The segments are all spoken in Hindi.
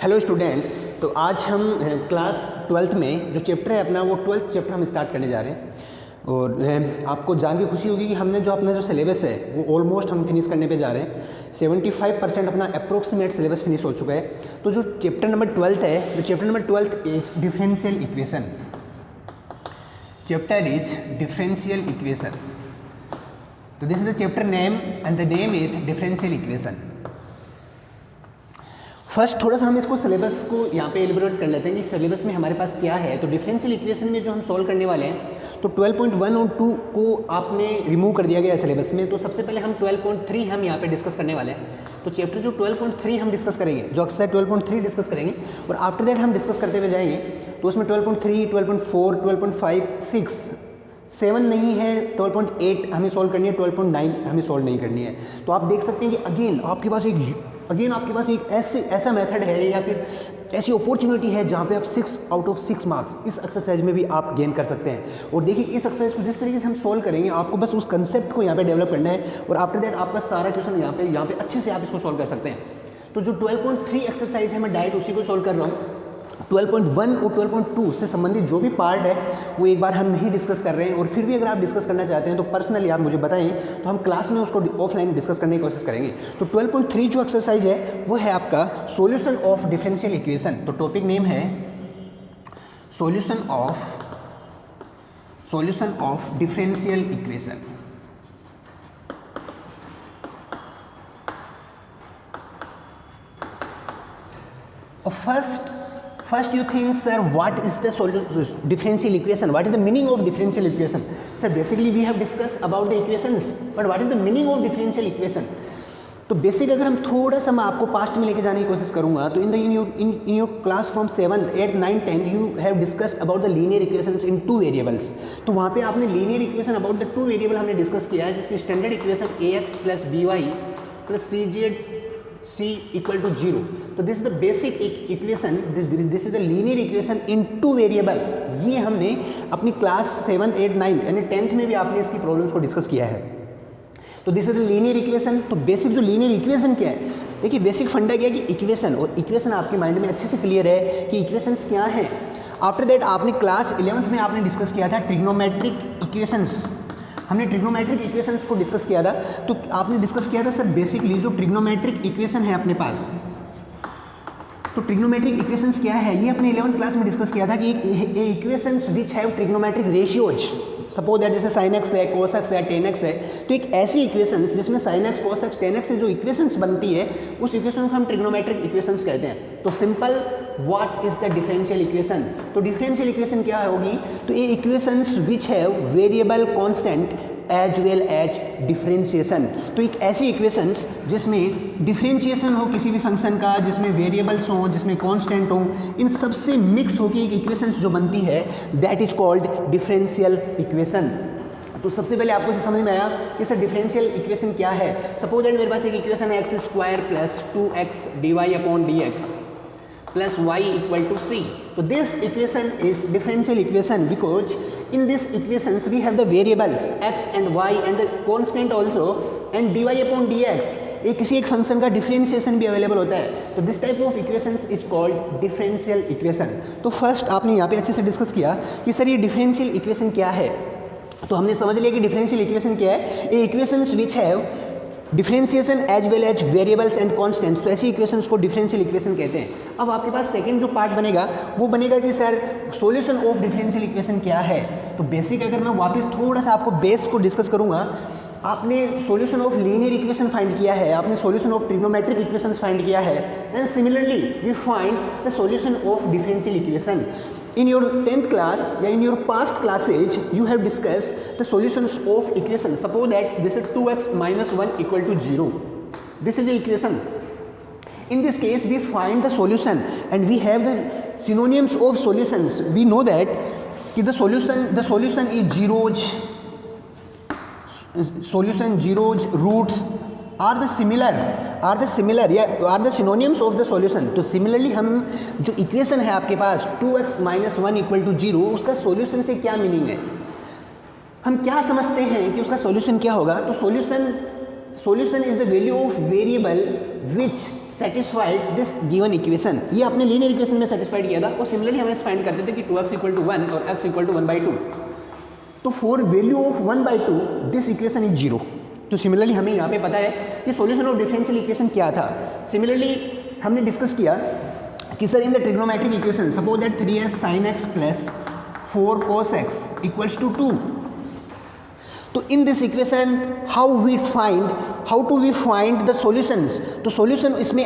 Hello students. तो आज हम क्लास 12th में जो चैप्टर है अपना वो 12th चैप्टर हम स्टार्ट करने जा रहे हैं। और आपको जान के खुशी होगी कि हमने जो अपना जो सिलेबस है वो ऑलमोस्ट हम फिनिश करने पे जा रहे हैं। 75% अपना अप्रोक्सीमेट सिलेबस फिनिश हो चुका है। तो जो चैप्टर नंबर 12th है, जो chapter number 12th is differential equation. Chapter is differential equation. तो this is the chapter name and the name is differential equation. First थोड़ा सा हम इसको सिलेबस को यहाँ पे एलिबोरेट कर लेते हैं कि सिलेबस में हमारे पास क्या है। तो डिफरेंशियल इक्वेशन में जो हम सॉल्व करने वाले हैं तो 12.1 और 2 को आपने रिमूव कर दिया गया है सिलेबस में। तो सबसे पहले हम 12.3 हम यहाँ पे डिस्कस करने वाले हैं। तो चैप्टर जो 12.3 हम डिस्कस करेंगे, जो अक्सर 12.3 डिस्कस करेंगे और आफ्टर दैट हम डिस्कस करते हुए जाएंगे। तो उसमें 12.3, 12.4, 12.5, 6, 7 नहीं है, 12.8 हमें सॉल्व करनी है, 12.9 हमें सॉल्व नहीं करनी है। तो आप देख सकते हैं कि अगेन आपके पास एक ऐसा मेथड है या फिर ऐसी अपॉर्चुनिटी है जहाँ पे आप 6 आउट ऑफ 6 मार्क्स इस एक्सरसाइज में भी आप गेन कर सकते हैं। और देखिए इस एक्सरसाइज को जिस तरीके से हम सॉल्व करेंगे, आपको बस उस कंसेप्ट को यहाँ पे डेवलप करना है और आफ्टर दैट आपका सारा क्वेश्चन यहाँ पे अच्छे से आप इसको सॉल्व कर सकते हैं। तो जो 12.3 एक्सरसाइज है मैं डायरेक्ट उसी को सॉल्व कर रहा हूँ। 12.1 और 12.2 से संबंधित जो भी पार्ट है वो एक बार हम नहीं डिस्कस कर रहे हैं। और फिर भी अगर आप डिस्कस करना चाहते हैं तो पर्सनली आप मुझे बताएं, तो हम क्लास में उसको ऑफलाइन डिस्कस करने की कोशिश करेंगे। तो 12.3 जो एक्सरसाइज है वो है आपका सॉल्यूशन ऑफ डिफरेंशियल इक्वेशन। तो टॉपिक नेम है solution of differential equation. First you think, sir, what is the differential equation? What is the meaning of differential equation? Sir, basically we have discussed about the equations, but what is the meaning of differential equation? तो बेसिक अगर हम थोड़ा सा मैं आपको पास्ट में लेके जाने की कोशिश करूंगा तो in your class from 7th, 8th, 9th, 10th you have discussed about the linear equations in 2 variables. तो वहाँ पे आपने linear equation about the 2 variable हमने डिस्कस किया है, जिसकी standard equation ax plus by plus c equal to 0। तो this is the basic equation, this is the linear equation in 2 variable. ये हमने अपनी क्लास 7th, 8th, 9th यानी 10th में भी आपने इसकी प्रॉब्लम्स को डिस्कस किया है। तो this is the linear equation. तो बेसिक जो लीनियर इक्वेशन क्या है, देखिए बेसिक फंडा क्या है कि इक्वेशन, और इक्वेशन आपके माइंड में अच्छे से क्लियर है कि इक्वेशंस क्या है। आफ्टर दैट आपने क्लास 11th में आपने डिस्कस किया था ट्रिग्नोमेट्रिक इक्वेशंस। हमने ट्रिग्नोमेट्रिक इक्वेशंस को डिस्कस किया था। तो आपने डिस्कस किया था सर बेसिकली जो ट्रिग्नोमेट्रिक इक्वेशन है अपने पास, तो ट्रिग्नोमेट्रिक इक्वेशंस क्या है ये अपने 11th क्लास में डिस्कस किया था कि equations which have trigonometric ratios. Suppose that जैसे sin x है, cos x है, tan x है, तो एक ऐसी इक्वेशंस जिसमें sin x, cos x, tan x से जो इक्वेशंस बनती है उस इक्वेशन को हम ट्रिग्नोमेट्रिक इक्वेशंस कहते हैं। तो simple what is the differential equation. तो डिफरेंशियल इक्वेशन क्या होगी, तो ये equations which have variable constant as well as differentiation. तो एक ऐसी इक्वेशंस जिसमें डिफरेंशिएशन हो किसी भी फंक्शन का, जिसमें वेरिएबल्स हो, जिसमें कांस्टेंट हो, इन सब से मिक्स होकर एक इक्वेशंस जो बनती है that is called differential equation. तो सबसे पहले आपको समझ में आया कि सर डिफरेंशियल इक्वेशन क्या है। सपोज दैट मेरे पास एक इक्वेशन है x square plus 2x dy upon dx plus y equal to c। तो this equation is differential equation because in this equations we have the variables x and y and the constant also and dy upon dx। एक किसी एक फंक्शन का डिफरेंशिएशन भी अवेलेबल होता है। तो this type of equations is called differential equation. तो फर्स्ट आपने यहाँ पे अच्छे से डिस्कस किया कि सर ये डिफरेंशियल इक्वेशन क्या है। तो हमने समझ लिया कि डिफरेंशियल इक्वेशन क्या है, ये equations which have differentiation as well as variables and constants. तो ऐसी इक्वेशंस को डिफरेंशियल इक्वेशन कहते हैं। अब आपके पास सेकंड जो पार्ट बनेगा वो बनेगा कि sir solution of differential equation क्या है। तो बेसिक अगर मैं वापस थोड़ा सा आपको बेस को डिस्कस करूंगा, आपने solution of linear equation find किया है, आपने solution of trigonometric equations find किया है, and similarly we find the solution of differential equation. In your 10th class या in your past classes you have discussed the solutions of equation. Suppose that this is 2x minus 1 equal to 0. This is the equation. In this case we find the solution and we have the synonyms of solutions. We know that the solution is zeros, roots are the synonyms of the solution. तो सिमिलरली हम जो इक्वेशन है आपके पास 2x माइनस 1 इक्वल टू 0, उसका सॉल्यूशन से क्या मीनिंग है, हम क्या समझते हैं कि उसका सॉल्यूशन क्या होगा। तो solution is the value of variable which satisfied this given equation, ये आपने लीनियर इक्वेशन में सेटिस्फाइड किया था और सिमिलरली हमें फाइंड करते थे कि 2x इक्वल टू 1 और x इक्वल टू 1/2। तो for value of 1/2 this equation is 0। तो सिमिलरली हमें यहाँ पे पता है कि सॉल्यूशन ऑफ डिफरेंशियल इक्वेशन क्या था। सिमिलरली हमने डिस्कस किया कि sir in the trigonometric equation suppose that 3s sin x plus 4 cos x equals to 2। तो in this equation how to we find the solutions. तो सॉल्यूशन इसमें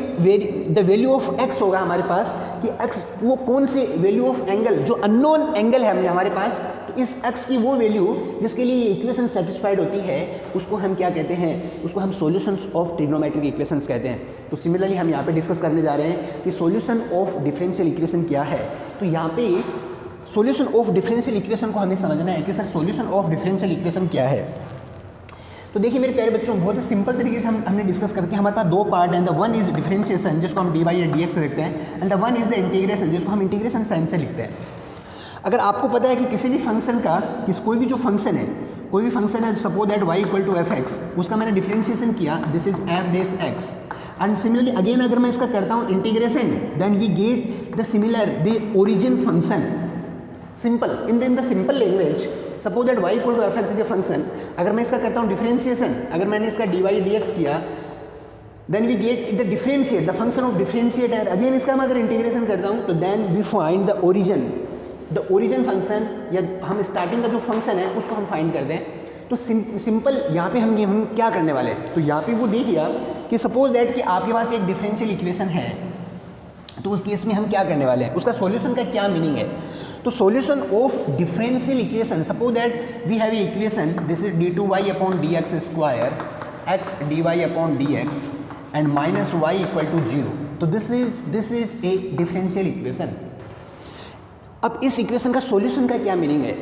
द वैल्यू ऑफ x होगा हमारे पास कि x वो कौन से वैल्यू ऑफ एंगल, जो अननोन एंगल है हमारे पास, तो इस x की वो वैल्यू जिसके लिए ये इक्वेशन सेटिस्फाइड होती है उसको हम क्या कहते हैं, उसको हम सॉल्यूशंस ऑफ ट्रिग्नोमेट्रिक इक्वेशंस कहते हैं। तो सिमिलरली हम यहाँ पे डिस्कस करने जा रहे हैं कि सॉल्यूशन ऑफ डिफरेंशियल इक्वेशन क्या है। तो यहाँ पे सॉल्यूशन ऑफ डिफरेंशियल इक्वेशन को हमें समझना है कि sir solution of differential equation क्या है। तो देखिए मेरे प्यारे बच्चों, बहुत ही सिंपल तरीके से हमने डिस्कस करते हैं। हमारे पास दो पार्ट हैं, द वन इज डिफरेंशिएशन जिसको हम dy या dx लिखते हैं, and the one is the integration जिसको हम इंटीग्रेशन साइन से लिखते हैं। अगर आपको पता है कि किसी भी फंक्शन का कोई भी जो फंक्शन है, कोई भी फंक्शन है, suppose that y equal to fx, उसका मैंने डिफरेंशिएशन किया, this is f dash x, and similarly again अगर मैं इसका करता हूँ integration, then we get the similar the origin function simple in the simple language. Suppose that y equal to F X is a function, अगर मैं इसका करता हूँ डिफरेंशिएशन, अगर मैंने इसका dy dx किया, then we get the differentiate the function of differentiator, again इसका मैं अगर इंटीग्रेशन करता हूँ तो then we find the origin function, या हम स्टार्टिंग का जो फंक्शन है उसको हम फाइंड करते हैं। तो सिंपल यहाँ पे हम क्या करने वाले हैं, तो यहाँ पे वो देखिए कि सपोज दैट कि आपके पास एक डिफरेंशियल इक्वेशन है, तो उस केस में हम क्या करने वाले हैं, उसका सॉल्यूशन का क्या मीनिंग है। तो solution of differential equation, suppose that we have a equation, this is d2y upon dx square x dy upon dx and minus y equal to 0। तो this is a differential equation. अब इस इक्वेशन का सॉल्यूशन का क्या मीनिंग है,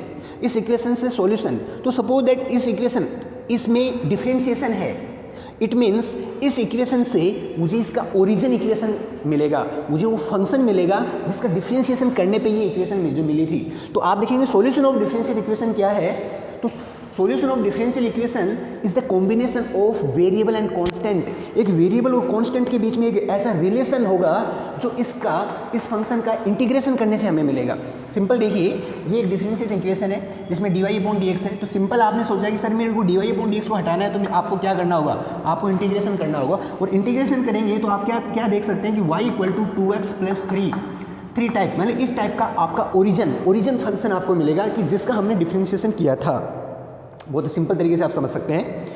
इस इक्वेशन से सॉल्यूशन, तो सपोज दैट इस इक्वेशन इसमें डिफरेंशिएशन है, इट मीन्स इस इक्वेशन से मुझे इसका ओरिजिन इक्वेशन मिलेगा, मुझे वो फंक्शन मिलेगा जिसका डिफरेंशिएशन करने पे ये इक्वेशन जो मिली थी। तो आप देखेंगे सॉल्यूशन ऑफ डिफरेंशियल इक्वेशन क्या है, तो solution of differential equation is the combination of variable and constant. एक वेरिएबल और कांस्टेंट के बीच में एक ऐसा रिलेशन होगा जो इस फंक्शन का इंटीग्रेशन करने से हमें मिलेगा। सिंपल देखिए, ये एक डिफरेंशियल इक्वेशन है जिसमें dy अपॉन dx है। तो सिंपल आपने सोचा कि सर मेरे को dy अपॉन dx को हटाना है, तो आपको क्या करना होगा, आपको इंटीग्रेशन करना होगा, और इंटीग्रेशन करेंगे तो आप क्या देख सकते हैं कि y equal to 2x plus 3 type, मतलब इस टाइप का आपका ओरिजिन फंक्शन आपको मिलेगा कि जिसका हमने डिफरेंशिएशन किया था। बहुत सिंपल तरीके से आप समझ सकते हैं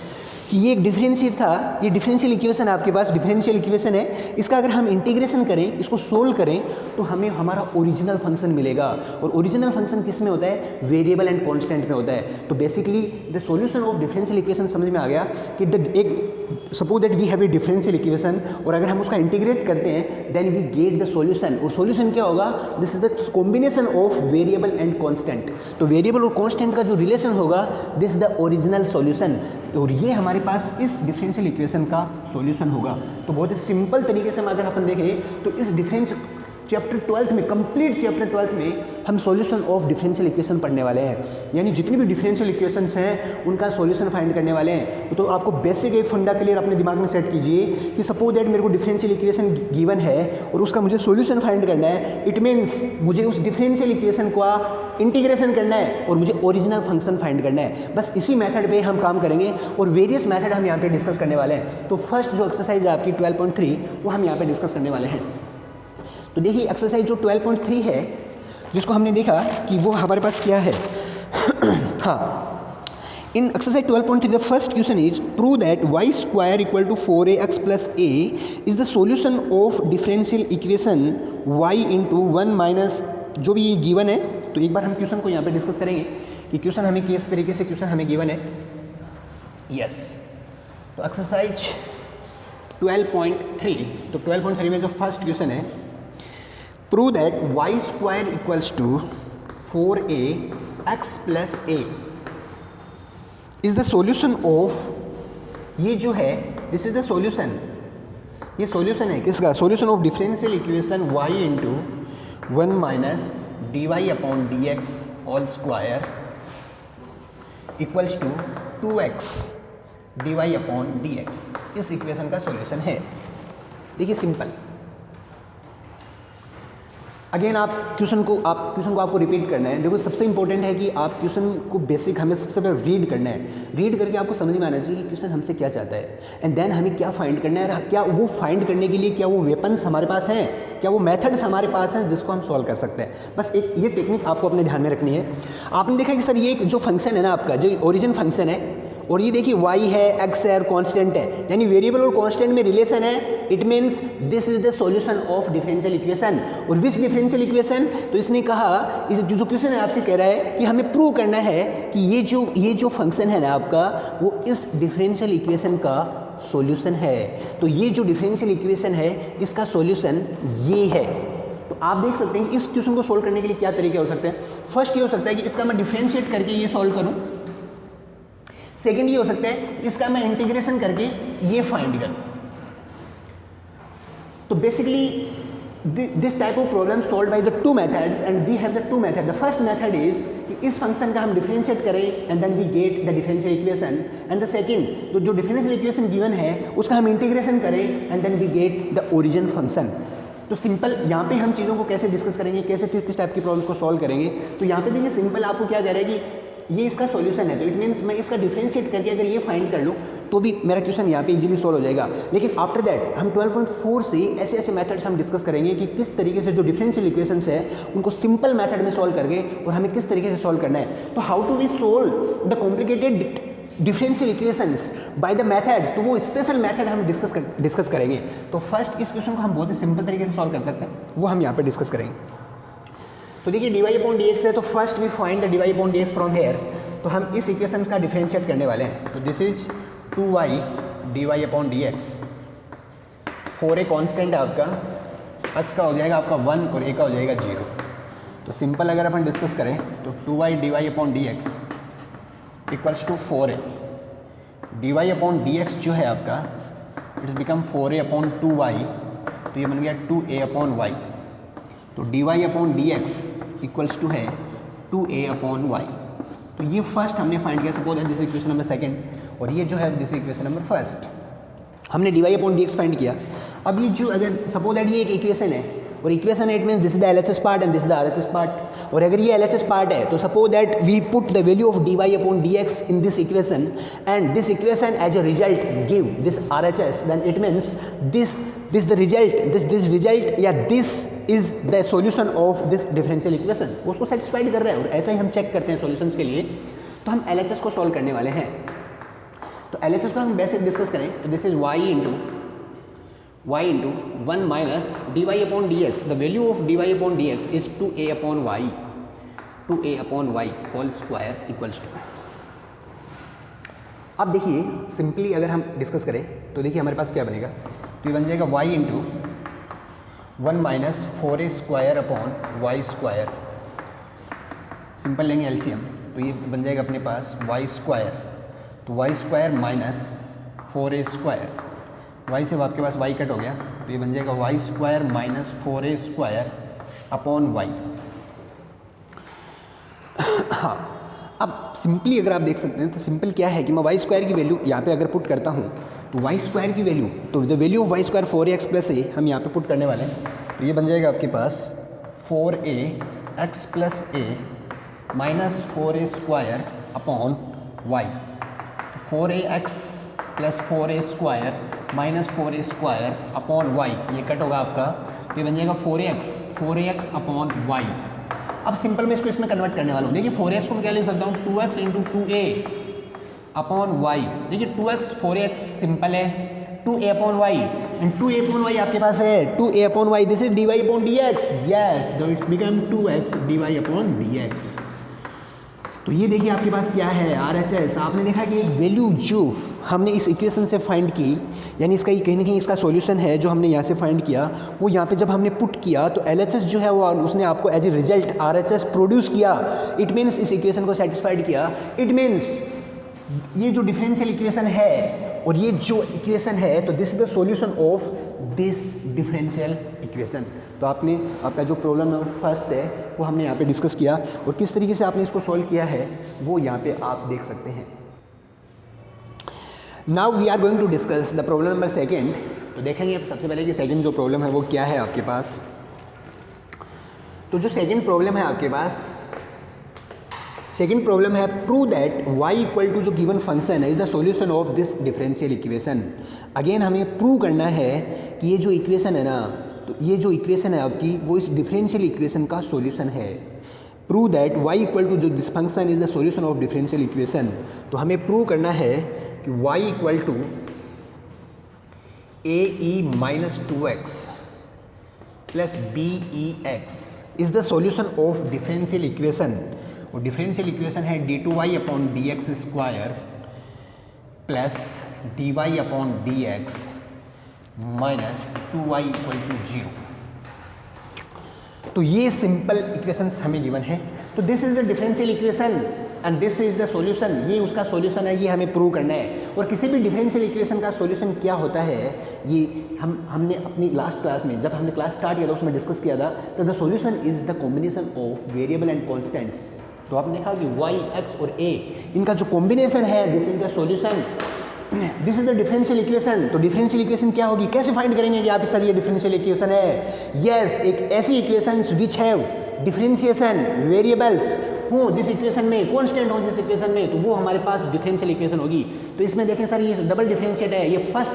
कि ये एक डिफरेंशिएट था, ये डिफरेंशियल इक्वेशन आपके पास डिफरेंशियल इक्वेशन है, इसका अगर हम इंटीग्रेशन करें, इसको सोल्व करें, तो हमें हमारा ओरिजिनल फंक्शन मिलेगा। और ओरिजिनल फंक्शन किस में होता है, वेरिएबल एंड कांस्टेंट में होता है। तो basically the solution of differential equation समझ में आ गया कि suppose that we have a differential equation, और अगर हम उसका इंटीग्रेट करते हैं then we get the solution. और सॉल्यूशन क्या होगा, this is the combination of variable and constant. तो वेरिएबल और कांस्टेंट का जो रिलेशन होगा, this is the original solution, और ये हमारे पास इस डिफरेंशियल इक्वेशन का सॉल्यूशन होगा। तो बहुत ही सिंपल तरीके से अगर अपन देखें तो इस डिफरेंशियल चैप्टर 12 में, कंप्लीट चैप्टर 12 में हम सॉल्यूशन ऑफ डिफरेंशियल इक्वेशन पढ़ने वाले हैं, यानी जितनी भी डिफरेंशियल इक्वेशंस हैं उनका सॉल्यूशन फाइंड करने वाले हैं। तो आपको बेसिक एक फंडा क्लियर अपने दिमाग में सेट कीजिए कि सपोज दैट मेरे को डिफरेंशियल इक्वेशन गिवन है और उसका मुझे सॉल्यूशन फाइंड करना है, इट मीन्स मुझे उस डिफरेंशियल इक्वेशन का इंटीग्रेशन करना है और मुझे ओरिजिनल फंक्शन फाइंड करना है। बस इसी मेथड पे हम काम करेंगे और वेरियस मेथड हम यहाँ पे डिस्कस करने वाले हैं। तो फर्स्ट जो एक्सरसाइज है आपकी 12.3 वो हम यहाँ पे डिस्कस करने वाले हैं। तो देखिए एक्सरसाइज जो 12.3 है, जिसको हमने देखा कि वो हमारे पास क्या है हाँ, in exercise 12.3 the first question is prove that y square equal to 4ax plus a is the solution of differential equation y into 1 minus, जो भी ये गिवन है। तो एक बार हम क्वेश्चन को यहाँ पे डिस्कस करेंगे कि क्वेश्चन हमें किस तरीके से क्वेश्चन हमें गिवन है। यस, तो एक्सरसाइज 12.3, तो 12.3 में जो फर्स्ट क्वेश्चन है, prove that y square equals to 4ax plus a is the solution of, ये जो है दिस इज द सॉल्यूशन, ये सॉल्यूशन है किसका, solution of differential equation y into 1 minus dy upon dx all square equals to 2x dy upon dx, इस इक्वेशन का सॉल्यूशन है। देखिए सिंपल, अगेन आप क्वेश्चन को आपको रिपीट करना है। देखो सबसे इंपॉर्टेंट है कि आप क्वेश्चन को बेसिक हमें सबसे पहले रीड करना है। रीड करके आपको समझ में आना चाहिए कि क्वेश्चन हमसे क्या चाहता है, एंड देन हमें क्या फाइंड करना है, क्या वो फाइंड करने के लिए क्या वो वेपन्स हमारे पास हैं, क्या वो मेथड्स हमारे पास हैं जिसको हम सॉल्व कर सकते हैं। बस एक ये टेक्निक आपको अपने ध्यान में रखनी है। आपने देखा कि सर ये जो फंक्शन है ना आपका, जो ओरिजिन फंक्शन है, और ये देखिए y है, x है और कांस्टेंट है, यानी वेरिएबल और कांस्टेंट में रिलेशन है। It means this is the solution of differential equation. और विच डिफरेंशियल इक्वेशन, तो इसने कहा, जो क्वेश्चन है आपसे कह रहा है कि हमें प्रूव करना है कि ये जो फंक्शन है ना आपका, वो इस डिफरेंशियल इक्वेशन का सॉल्यूशन है। तो ये जो डिफरेंशियल इक्वेशन है इसका सॉल्यूशन ये है। तो आप देख सकते हैं कि इस क्वेश्चन को सोल्व करने के लिए क्या तरीके हो सकते हैं। फर्स्ट ये हो सकता है कि इसका मैं डिफरेंशिएट करके ये सॉल्व करूं। सेकेंड ये हो सकता है इसका मैं इंटीग्रेशन करके ये फाइंड करूं। तो basically this type of problem solve by the two methods, and we have the two method. The first method is कि इस फंक्शन का हम डिफरेंशिएट करें and then we get the differential equation, and the second तो जो डिफरेंशियल इक्वेशन गिवन है उसका हम इंटीग्रेशन करें and then we get the origin function. तो सिंपल यहाँ पे हम चीज़ों को कैसे डिस्कस करेंगे, कैसे किस टाइप की प्रॉब्लम्स को सॉल्व करेंगे। तो यहाँ पे देखिए सिंपल आपको क्या कह रहा है कि ये इसका सॉल्यूशन है, तो इट मीन्स मैं इसका डिफरेंशिएट करके अगर ये फाइंड कर लूँ तो भी मेरा क्वेश्चन यहाँ पे इजीली सॉल्व हो जाएगा। लेकिन आफ्टर दैट हम 12.4 से ऐसे ऐसे मेथड्स हम डिस्कस करेंगे कि किस तरीके से जो डिफरेंशियल इक्वेशंस है उनको सिंपल मेथड में सॉल्व करके और हमें किस तरीके से सॉल्व करना है। तो how to we solve the complicated differential equations by the methods, तो वो स्पेशल मेथड हम डिस्कस करेंगे। तो फर्स्ट इस क्वेश्चन को हम बहुत ही सिंपल तरीके से सॉल्व कर सकते हैं, वो हम यहाँ पे डिस्कस करेंगे। तो देखिए dy/dx है, तो first we find the dy/dx from here. तो हम इस इक्वेशन का डिफरेंशिएट करने वाले हैं। तो this is 2y dy/dx। 4a constant है आपका, x का हो जाएगा आपका 1 और a का हो जाएगा 0। तो सिंपल अगर अपन डिस्कस करें तो 2y dy/dx equals to 4a। dy/dx जो है आपका इट्स बिकम 4a/2y, तो ये बन गया 2a/y। तो dy/dx इक्वल्स टू है 2a/y। तो ये फर्स्ट हमने फाइंड किया, suppose this equation number second, और ये जो है दिस इक्वेशन नंबर फर्स्ट। हमने dy/dx फाइंड किया। अब ये जो अगर सपोज दैट ये एक इक्वेशन है, और equation it means this is the LHS part and this is the RHS part. और अगर ये LHS पार्ट है तो suppose that we put the value of dy/dx in this equation, and this equation as a result give this RHS, then it means this the result या this is the solution of this differential equation, उसको सेटिस्फाइड कर रहा है। और ऐसा ही हम चेक करते हैं सॉल्यूशंस के लिए। तो हम LHS को सॉल्व करने वाले हैं। तो LHS को हम बेसिक डिस्कस करें तो this is y into 1 minus dy/dx। The value of dy/dx is 2a/y whole square equals to. अब देखिए सिंपली अगर हम डिस्कस करें तो देखिए हमारे पास क्या बनेगा। तो ये बन जाएगा y into 1 minus 4a square upon Y square. Simple लेंगे एलसीएम, तो ये बन जाएगा अपने पास y स्क्वायर, तो y square minus 4a square. y से आपके पास y कट हो गया, तो ये बन जाएगा y square minus 4a square upon y। हाँ, अब सिंपली अगर आप देख सकते हैं तो सिंपल क्या है कि मैं वाई स्क्वायर की वैल्यू यहाँ पे अगर पुट करता हूँ तो वाई स्क्वायर की वैल्यू, तो the value of Y square 4ax plus A हम यहाँ पे पुट करने वाले हैं। तो ये बन जाएगा आपके पास 4ax plus A minus 4a square upon Y. 4ax plus 4a square minus 4a square upon Y, ये कट होगा आपका, तो ये बन जाएगा 4ax अपॉन वाई। अब सिंपल मैं इसको इसमें कन्वर्ट करने वाला हूँ। देखिए 4x को मैं क्या लिख सकता हूँ, 2x into 2a upon Y. देखिए 2x 4x सिंपल है, 2a upon Y, and 2a upon Y आपके पास है 2a upon Y, this is dy upon dx। Yes, तो it's become 2x dy upon dx। तो ये देखिए आपके पास क्या है, RHS। आपने देखा कि एक वैल्यू जो हमने इस इक्वेशन से फाइंड की, यानी इसका कहीं ना कहीं इसका सॉल्यूशन है जो हमने यहाँ से फाइंड किया, वो यहाँ पे जब हमने पुट किया तो LHS जो है वो उसने आपको as a result RHS produce किया। इट मीन्स इस इक्वेशन को सेटिस्फाइड किया। इट मीन्स ये जो डिफरेंशियल इक्वेशन है और ये जो इक्वेशन है, तो this is the solution of this differential equation. तो आपने आपका जो प्रॉब्लम फर्स्ट है वो हमने यहाँ पे डिस्कस किया, और किस तरीके से आपने इसको सॉल्व किया है वो यहाँ पे आप देख सकते हैं। Now we are going to discuss the problem number second. तो देखेंगे सबसे पहले कि सेकंड जो प्रॉब्लम है वो क्या है आपके पास। तो जो सेकंड प्रॉब्लम है आपके पास, सेकंड प्रॉब्लम है prove that y equal to जो गिवन फंक्शन है is the solution of this differential equation. Again हमें प्रूव करना है कि ये जो इक्वेशन है ना, तो ये जो इक्वेशन है आपकी वो इस डिफरेंशियल इक्वेशन का सॉल्यूशन है। Prove that y equal to जो this function is the solution of differential equation. तो हमें प्रूव करना है कि y equal to ae minus 2x plus bex is the solution of differential equation. और डिफरेंशियल इक्वेशन है d2y upon dx square plus dy upon dx minus 2y equal to 0। तो ये सिंपल इक्वेशंस हमें गिवन है। तो this is the differential equation and this is the solution. ये उसका सॉल्यूशन है, ये हमें प्रूव करना है। और किसी भी डिफरेंशियल इक्वेशन का सॉल्यूशन क्या होता है, ये हमने अपनी लास्ट क्लास में जब हमने क्लास स्टार्ट किया था उसमें डिस्कस किया था। तो the solution is the combination of variable and constants. तो आपने देखा कि y, x और a इनका जो कॉम्बिनेशन है this is the solution, this is the differential equation. तो डिफरेंशियल इक्वेशन क्या होगी, कैसे फाइंड करेंगे कि आप सर ये डिफरेंशियल इक्वेशन है। यस, एक ऐसी equation which have differentiation variables हो जिस इक्वेशन में, कांस्टेंट हो जिस इक्वेशन में, तो वो हमारे पास डिफरेंशियल इक्वेशन होगी। तो इसमें देखें सर ये डबल डिफरेंशिएट है, ये फर्स्ट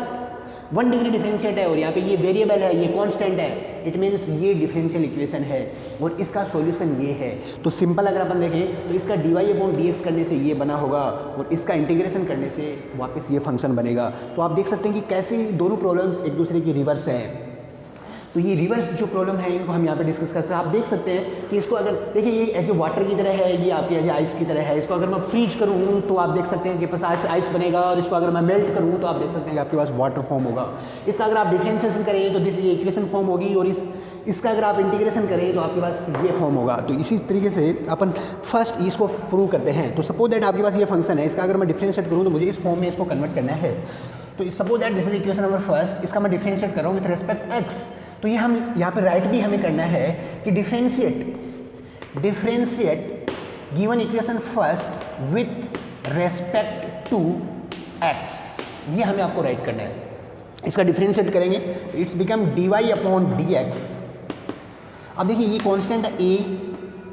1 डिग्री डिफरेंशिएट है और यहाँ पे ये वेरिएबल है, ये कांस्टेंट है। इट मीन्स ये डिफरेंशियल इक्वेशन है और इसका सॉल्यूशन ये है। तो सिंपल अगर अपन देखें तो इसका dy अपॉन dx करने से ये बना होगा और इसका इंटीग्रेशन करने से वापस ये फंक्शन बनेगा। तो आप देख सकते हैं कि कैसे दोनों प्रॉब्लम्स एक दूसरे की रिवर्स हैं। तो ये रिवर्स जो प्रॉब्लम है इनको हम यहाँ पे डिस्कस कर सकते हैं। आप देख सकते हैं कि इसको अगर देखिए ये ऐसे वाटर की तरह है, ये आपकी ऐसे आइस की तरह है। इसको अगर मैं फ्रीज करूँ तो आप देख सकते हैं कि पास आइस बनेगा और इसको अगर मैं मेल्ट करूँ तो आप देख सकते हैं कि आपके पास वाटर फॉर्म होगा। इसका अगर आप डिफरेंशिएशन करेंगे तो दिस ये इक्वेशन फॉर्म होगी और इसका अगर आप इंटीग्रेशन करें तो आपके पास ये फॉर्म होगा। तो इसी तरीके से अपन फर्स्ट इसको प्रूव करते हैं। तो सपोज दैट आपके पास ये फंक्शन है, इसका अगर मैं डिफरेंशिएट करूँ तो मुझे इस फॉर्म में इसको कन्वर्ट करना है। तो suppose that this is equation number first, इसका मैं डिफरेंशिएट कर रहा हूँ विथ रेस्पेक्ट x। तो ये हम यहाँ पे राइट भी हमें करना है कि differentiate given equation first with respect to x। ये हमें आपको राइट करना है। इसका डिफरेंशिएट करेंगे it's become dy upon dx। अब देखिए ये कांस्टेंट है a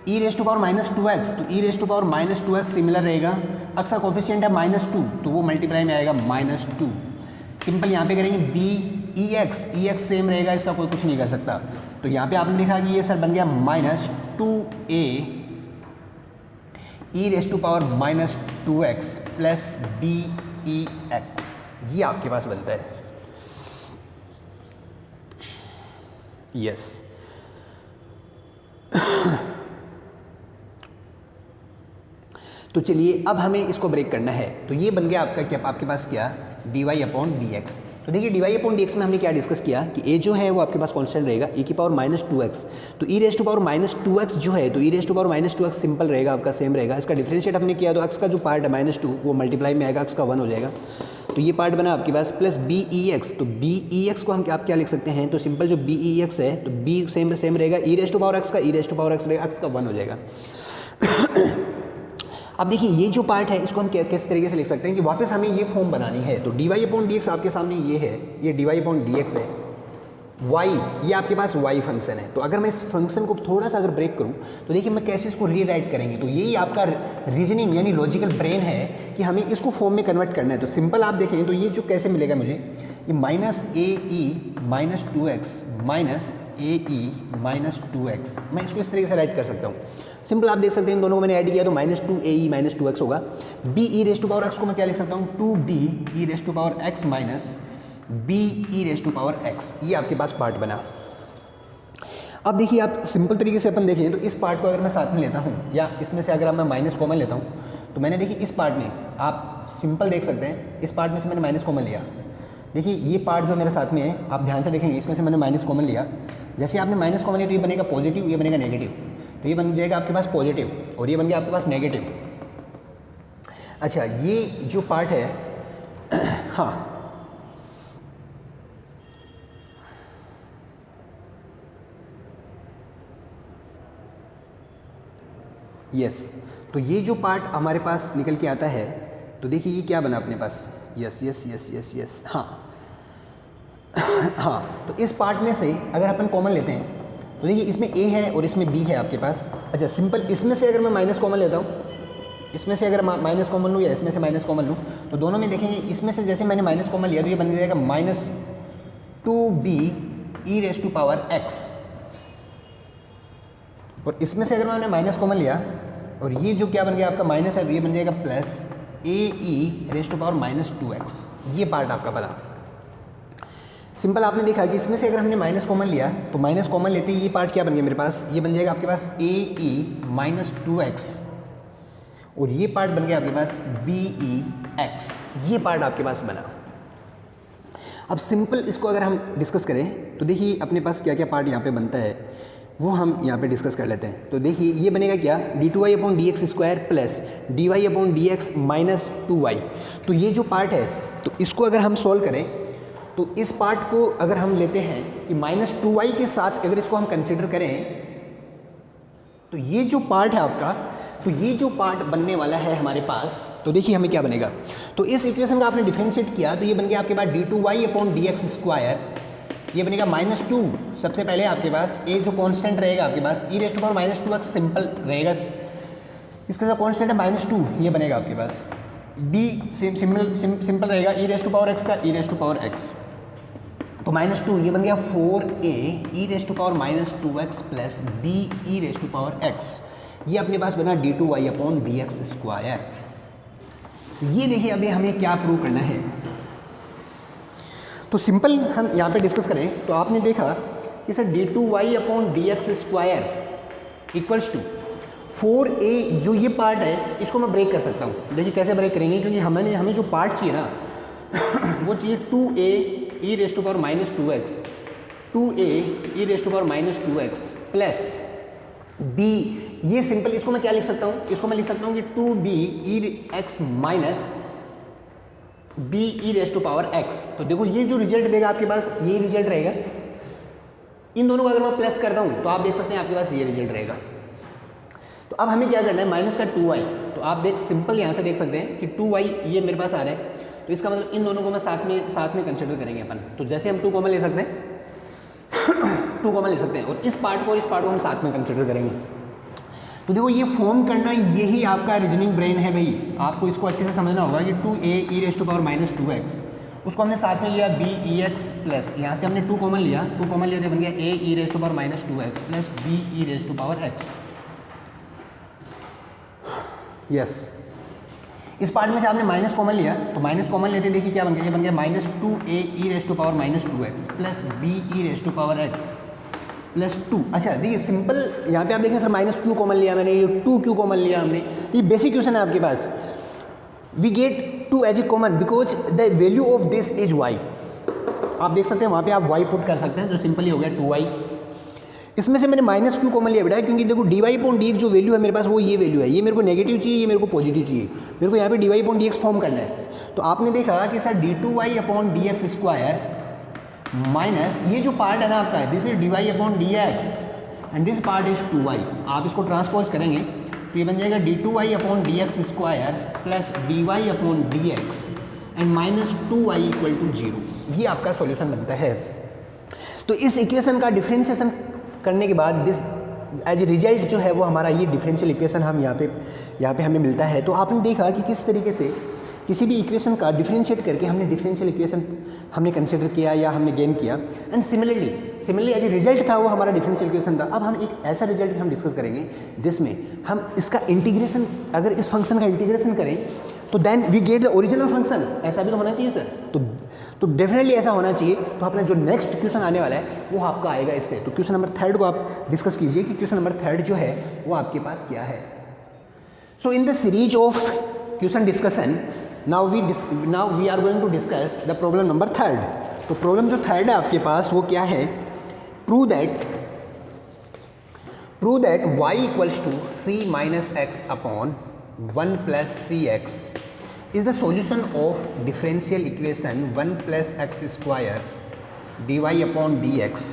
e raise to power minus 2x। तो e raise to power minus 2x similar रहेगा, x का कोफिशिएंट है -2 तो वो मल्टीप्लाई में आएगा -2। सिंपल यहाँ पे करेंगे b ex सेम रहेगा, इसका कोई कुछ नहीं कर सकता। तो यहाँ पे आपने देखा कि ये सर बन गया -2a e raise to power -2x plus bex। ये आपके पास बनता है। यस तो चलिए अब हमें इसको ब्रेक करना है। तो ये बन गया आपका क्या, आपके पास क्या dy अपॉन dx। तो देखिए dy अपॉन dx में हमने क्या डिस्कस किया कि a जो है वो आपके पास कांस्टेंट रहेगा e की पावर -2x। तो e raise to power -2x जो है, तो e raise to power -2x simple रहेगा, आपका सेम रहेगा। इसका डिफरेंशिएट हमने किया तो x का जो पार्ट है -2 वो मल्टीप्लाई में आएगा, x का 1 हो जाएगा। तो ये पार्ट बना आपके पास प्लस bex। तो bex को हम आप क्या लिख सकते हैं, तो सिंपल जो bex है तो b सेम रहेगा, e raise to power x का e raise to power x रहेगा, x का 1 हो जाएगा। अब देखिए ये जो पार्ट है इसको हम किस तरीके से लिख सकते हैं कि वापस हमें ये फॉर्म बनानी है। तो dy अपॉन dx आपके सामने ये है, ये dy अपॉन dx है। y ये आपके पास y फंक्शन है। तो अगर मैं इस फंक्शन को थोड़ा सा अगर ब्रेक करूं तो देखिए मैं कैसे इसको रीराइट करेंगे। तो यही आपका रीजनिंग यानी लॉजिकल ब्रेन है कि हमें इसको फॉर्म में कन्वर्ट करना है। तो सिंपल आप देखें तो ये जो कैसे मिलेगा मुझे, ये -ae minus 2x minus ae minus 2x, मैं इसको इस तरीके से राइट कर सकता हूँ। सिंपल आप देख सकते हैं इन दोनों को मैंने ऐड किया तो -2ae माइनस 2x होगा। b e raise to power x को मैं क्या लिख सकता हूँ, 2b e raise to power x minus b e raise to power x। ये आपके पास पार्ट बना। अब देखिए आप सिंपल तरीके से अपन देखें तो इस पार्ट को अगर मैं साथ में लेता हूँ या इसमें से अगर आप मैं माइनस कॉमन लेता हूँ तो मैंने देखिए इस पार्ट में आप सिंपल देख सकते हैं, इस पार्ट में से मैंने माइनस कॉमन लिया। देखिए ये पार्ट जो मेरे साथ में है आप ध्यान से देखेंगे, इसमें से मैंने माइनस कॉमन लिया। जैसे आपने माइनस कॉमन लिया तो ये बनेगा पॉजिटिव, ये बनेगा नेगेटिव। तो ये बन जाएगा आपके पास पॉजिटिव और ये बन गया आपके पास नेगेटिव। अच्छा ये जो पार्ट है हाँ यस तो ये जो पार्ट हमारे पास निकल के आता है तो देखिए ये क्या बना अपने पास, yes yes yes yes yes हाँ हाँ, तो इस पार्ट में से अगर अपन कॉमन लेते हैं तो देखिए इसमें a है और इसमें b है आपके पास। अच्छा सिंपल, इसमें से अगर मैं माइनस कॉमन लेता हूँ, इसमें से अगर माइनस कॉमन लूँ या इसमें से माइनस कॉमन लूँ, तो दोनों में देखेंगे इसमें से जैसे मैंने माइनस कॉमन लिया तो ये बन जाएगा minus 2b E raise to power x, और इसमें से अगर मैंने माइनस कॉमन लिया और ये जो क्या बन गया आपका माइनस है, तो ये बन जाएगा plus A E raise to power minus 2x। ये पार्ट आपका बना। सिंपल आपने देखा कि इसमें से अगर हमने माइनस कॉमन लिया तो माइनस कॉमन लेते ही ये पार्ट क्या बन गया मेरे पास, ये बन जाएगा आपके पास ए ई माइनस 2x, और ये पार्ट बन गया आपके पास बी ई एक्स। ये पार्ट आपके पास बना। अब सिंपल इसको अगर हम डिस्कस करें तो देखिए अपने पास क्या क्या पार्ट यहाँ पे बनता है वो हम यहाँ पे डिस्कस कर लेते हैं। तो देखिए ये बनेगा क्या, d2y upon D X square plus D Y upon D X minus 2y। तो ये जो पार्ट है तो इसको अगर हम सॉल्व करें तो इस पार्ट को अगर हम लेते हैं कि माइनस 2y के साथ अगर इसको हम कंसिडर करें तो ये जो पार्ट है आपका, तो ये जो पार्ट बनने वाला है हमारे पास, तो देखिए हमें क्या बनेगा। तो इस इक्वेशन का आपने डिफरेंशिएट किया तो ये बन गया आपके पास d2y upon D X square, ये बनेगा माइनस 2। सबसे पहले आपके पास ए जो कांस्टेंट रहेगा आपके पास e raise to power minus 2x simple रहेगा, इसका जो कांस्टेंट है माइनस 2, ये बनेगा आपके पास। बी सिंपल रहेगा E raise to power x का E raise to power x, तो माइनस 2 ये बन गया 4a E raise to power minus 2x plus B E raise to power x। ये अपने पास बना d2y upon D X square. ये देखिए अभी हमें क्या प्रूव करना है। तो सिंपल हम यहाँ पे डिस्कस करें तो आपने देखा कि sir d2y upon D X square equals to 4a, जो ये पार्ट है इसको मैं ब्रेक कर सकता हूँ। देखिए कैसे ब्रेक करेंगे, क्योंकि हमें जो पार्ट चाहिए ना वो चाहिए 2a E raise to power minus 2x, 2a E raise to power minus 2x plus b। ये सिंपल इसको मैं क्या लिख सकता हूँ, इसको मैं लिख सकता हूँ कि 2b E X minus B E raise to power x। तो देखो ये जो रिजल्ट देगा आपके पास ये रिजल्ट रहेगा। इन दोनों को अगर मैं प्लस करता हूँ तो आप देख सकते हैं आपके पास ये रिजल्ट रहेगा। तो अब हमें क्या करना है, माइनस का 2y, तो आप सिंपल यहाँ से देख सकते हैं कि 2y ये मेरे पास आ रहा है, तो इसका मतलब इन दोनों को मैं साथ में कंसिडर करेंगे अपन। तो जैसे हम 2 कॉमन ले सकते हैं 2 कॉमन ले सकते हैं, और इस पार्ट को और इस पार्ट को हम साथ में कंसिडर करेंगे। तो देखो ये फॉर्म करना यही आपका रीजनिंग ब्रेन है भाई, आपको इसको अच्छे से समझना होगा कि 2a E raise to power minus 2x, उसको हमने साथ में लिया b ई एक्स प्लस यहाँ से हमने 2 कॉमन लिया, 2 कॉमन लिया तो बन गया a E raise to power minus 2x plus b E raise to power x। Yes, इस पार्ट में से आपने माइनस कॉमन लिया तो माइनस कॉमन लेते देखिए क्या बन गया, ये बन गया minus 2a E raise to power minus 2x plus b E raise to power x plus 2। अच्छा देखिए सिंपल यहाँ पे आप देखें सर माइनस क्यू कॉमन लिया मैंने, ये 2 क्यू कॉमन लिया हमने, ये बेसिक क्वेश्चन है आपके पास। We get 2 as a common because the value of this is y। आप देख सकते हैं वहाँ पे आप y पुट कर सकते हैं, जो सिंपली हो गया 2y। इसमें से मैंने माइनस क्यू कॉमन लिया बेटा, क्योंकि देखो D Y upon D X जो वैल्यू है मेरे पास वो ये वैल्यू है, ये मेरे को नेगेटिव चाहिए, ये मेरे को पॉजिटिव चाहिए, मेरे को यहाँ पे D Y upon D X form करना है। तो आपने देखा कि sir d2y upon D X square minus ये जो पार्ट है ना आपका, this is D Y upon D X and this part is 2y। आप इसको ट्रांसपोज करेंगे तो ये बन जाएगा d2y upon D X square plus D Y upon D X and minus 2y equal to 0। ये आपका सॉल्यूशन बनता है। तो इस इक्वेशन का डिफ्रेंशिएशन करने के बाद दिस एज ए रिजल्ट जो है वो हमारा ये डिफरेंशियल इक्वेशन हम यहाँ पे हमें मिलता है। तो आपने देखा कि किस तरीके से किसी भी इक्वेशन का डिफरेंशिएट करके हमने डिफरेंशियल इक्वेशन हमने कंसिडर किया या हमने गेन किया, and similarly as a result था वो हमारा डिफरेंशियल इक्वेशन था। अब हम एक ऐसा रिजल्ट हम डिस्कस करेंगे जिसमें हम इसका इंटीग्रेशन, अगर इस फंक्शन का इंटीग्रेशन करें तो then we get the original function. ऐसा भी तो होना चाहिए सर, तो डेफिनेटली ऐसा होना चाहिए। तो अपना जो नेक्स्ट क्वेश्चन आने वाला है वो आपका आएगा इससे। तो क्वेश्चन नंबर 3 को आप डिस्कस कीजिए कि क्वेश्चन नंबर 3 जो है वो आपके पास क्या है। So in the series of question discussion now we are going to discuss the problem number 3। तो प्रॉब्लम जो 3 है आपके पास वो क्या है, prove that y equals to c minus x upon 1 plus C X is the solution of differential equation 1 plus x square dy upon dx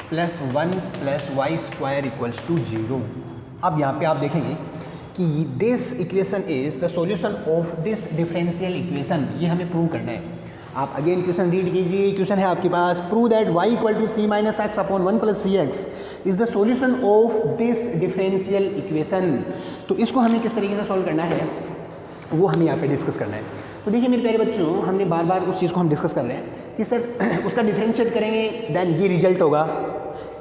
plus 1 plus y square equals to 0। अब यहाँ पे आप देखेंगे कि this equation is the solution of this differential equation, ये हमें प्रूव करना है। आप अगेन क्वेश्चन रीड कीजिए, क्वेश्चन है आपके पास, prove that y equal to c minus x upon 1 plus C x is the solution of this differential equation. तो इसको हमें किस तरीके से सॉल्व करना है वो हमें यहाँ पे डिस्कस करना है। तो देखिए मेरे प्यारे बच्चों, हमने बार बार उस चीज़ को हम डिस्कस कर रहे हैं कि सर उसका डिफरेंशिएट करेंगे देन ये रिजल्ट होगा,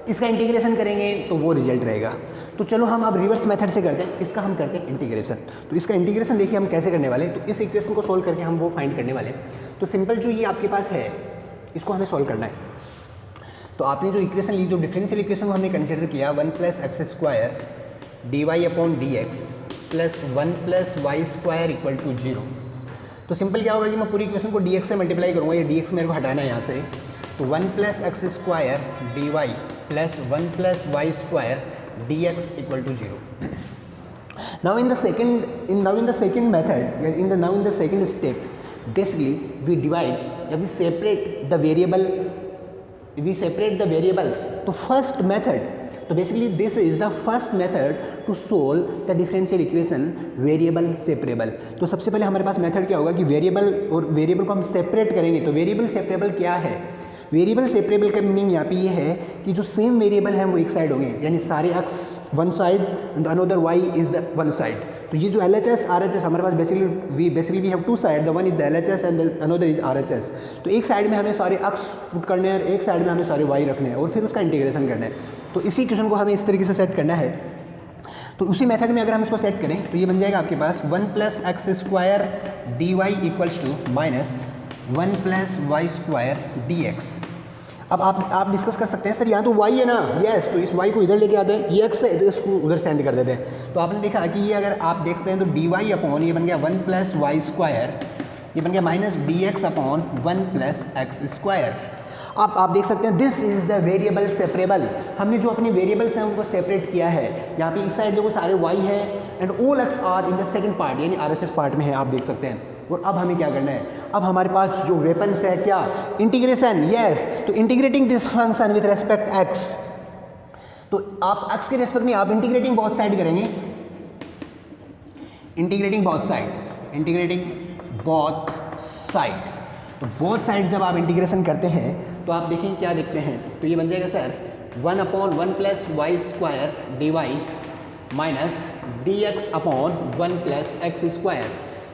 इसका इंटीग्रेशन करेंगे तो वो रिजल्ट रहेगा। तो चलो हम अब रिवर्स मेथड से करते हैं, इसका हम करते हैं इंटीग्रेशन। तो इसका इंटीग्रेशन देखिए हम कैसे करने वाले हैं, तो इस इक्वेशन को सोल्व करके हम वो फाइंड करने वाले हैं। तो सिंपल जो ये आपके पास है इसको हमें सोल्व करना है। तो आपने जो इक्वेशन ली, जो डिफरेंशियल इक्वेशन को हमने कंसिडर किया 1 plus x square d Y upon D x plus 1 plus y square equal to 0। तो सिंपल क्या होगा कि मैं पूरी इक्वेशन को डी एक्स से मल्टीप्लाई करूँगा, ये डी एक्स मेरे को हटाना है यहाँ से। तो 1 plus x square d y plus 1 plus y square d x equal to 0। Now in the second method, now in the second step, basically we divide, we separate the variables to first method. So basically this is the first method to solve the differential equation variable separable. तो सबसे पहले हमारे पास मेथड क्या होगा कि वेरिएबल और वेरिएबल को हम सेपरेट करेंगे। तो वेरिएबल सेपरेबल क्या है? वेरिएबल सेपरेबल का मीनिंग यहाँ पे ये है कि जो सेम वेरिएबल है वो एक साइड होंगे, यानी सारे x one side and another y is the one side. तो ये जो LHS RHS हमारे पास basically we have two side, the one is the LHS and another is RHS। तो एक साइड में हमें सारे एक्स पुट करने हैं, एक साइड में हमें सारे वाई रखने हैं और फिर उसका इंटीग्रेशन करना है। तो इसी क्वेश्चन को हमें इस तरीके से सेट करना है। तो उसी मेथड में अगर हम इसको सेट करें तो ये बन जाएगा आपके पास 1 plus x square d y equals to minus 1 plus y square d x. अब आप डिस्कस कर सकते हैं सर यहाँ तो y है ना, यस, तो इस y को इधर लेके आते हैं, ये x है तो इसको उधर सेंड कर देते हैं। तो आपने देखा कि ये अगर आप देखते हैं तो डी वाई अपॉन ये बन गया 1 प्लस वाई स्क्वायर, ये बन गया minus d x upon 1 plus x square. आप देख सकते हैं this is the variable separable. हमने जो अपने वेरिएबल्स हैं उनको सेपरेट किया है। यहाँ पे इस साइड देखो सारे y है and all x are in the second part, यानी RHS पार्ट में है, आप देख सकते हैं। और अब हमें क्या करना है, अब हमारे पास जो वेपन्स है क्या, इंटीग्रेशन, यस। तो integrating this function with respect x, तो आप एक्स के रेस्पेक्ट में आप इंटीग्रेटिंग बोथ साइड करेंगे, इंटीग्रेटिंग बोथ साइड। तो बोथ साइड जब आप इंटीग्रेशन करते हैं तो आप देखें क्या देखते हैं, तो ये बन जाएगा sir 1 upon 1 plus y square d y minus d x upon 1 plus x square.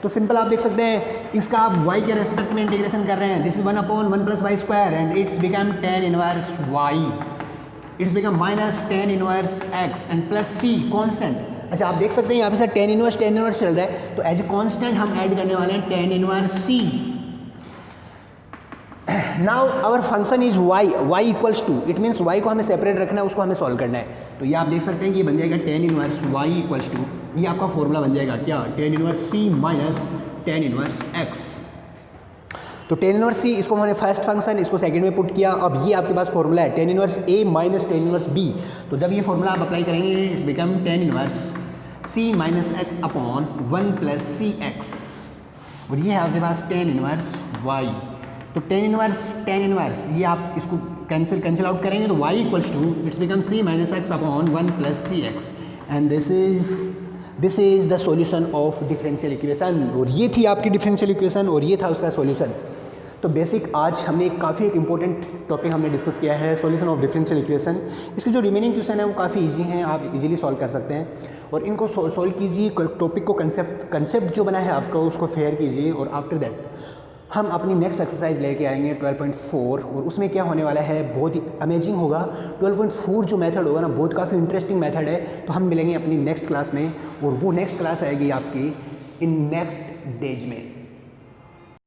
तो सिंपल आप देख सकते हैं इसका आप y के रेस्पेक्ट में इंटीग्रेशन कर रहे हैं, this is 1 upon 1 plus y square and it's become tan inverse y, it's become minus tan inverse x and plus c constant. अच्छा आप देख सकते हैं यहाँ पे सर tan इनवर्स चल रहा है, तो एज ए कांस्टेंट हम ऐड करने वाले हैं tan inverse c। Now our function is y equals to, it means y को हमें सेपरेट रखना है, उसको हमें सॉल्व करना है। तो ये आप देख सकते हैं कि ये बन जाएगा tan inverse y equals to, ये आपका फॉर्मूला बन जाएगा क्या, tan inverse c minus tan inverse x। तो tan इनवर्स c इसको हमने फर्स्ट फंक्शन, इसको सेकंड में पुट किया। अब ये आपके पास फॉर्मूला है tan inverse a minus tan inverse b। तो जब ये फॉर्मूला आप अप्लाई करेंगे it's become tan inverse c minus x upon 1 plus C x, और ये है आपके पास tan इनवर्स y। तो tan इनवर्स ये आप इसको कैंसिल आउट करेंगे तो y equals to it's become c minus x upon 1 plus C x and this is the solution of differential equation. और ये थी आपकी डिफरेंशियल इक्वेशन और ये था उसका सॉल्यूशन। तो बेसिक आज हमने काफ़ी एक इंपॉर्टेंट टॉपिक हमने डिस्कस किया है, सॉल्यूशन ऑफ डिफरेंशियल इक्वेशन। इसके जो रिमेनिंग क्वेश्चन है वो काफ़ी इजी हैं, आप इजीली सॉल्व कर सकते हैं और इनको सॉल्व कीजिए, टॉपिक को कंसेप्ट जो बना है आपका उसको फेयर कीजिए। और आफ्टर दैट हम अपनी नेक्स्ट एक्सरसाइज लेके आएंगे 12.4 और उसमें क्या होने वाला है, बहुत ही अमेजिंग होगा। 12.4 जो मेथड होगा ना बहुत काफ़ी इंटरेस्टिंग मेथड है। तो हम मिलेंगे अपनी नेक्स्ट क्लास में और वो नेक्स्ट क्लास आएगी आपकी इन नेक्स्ट डेज में।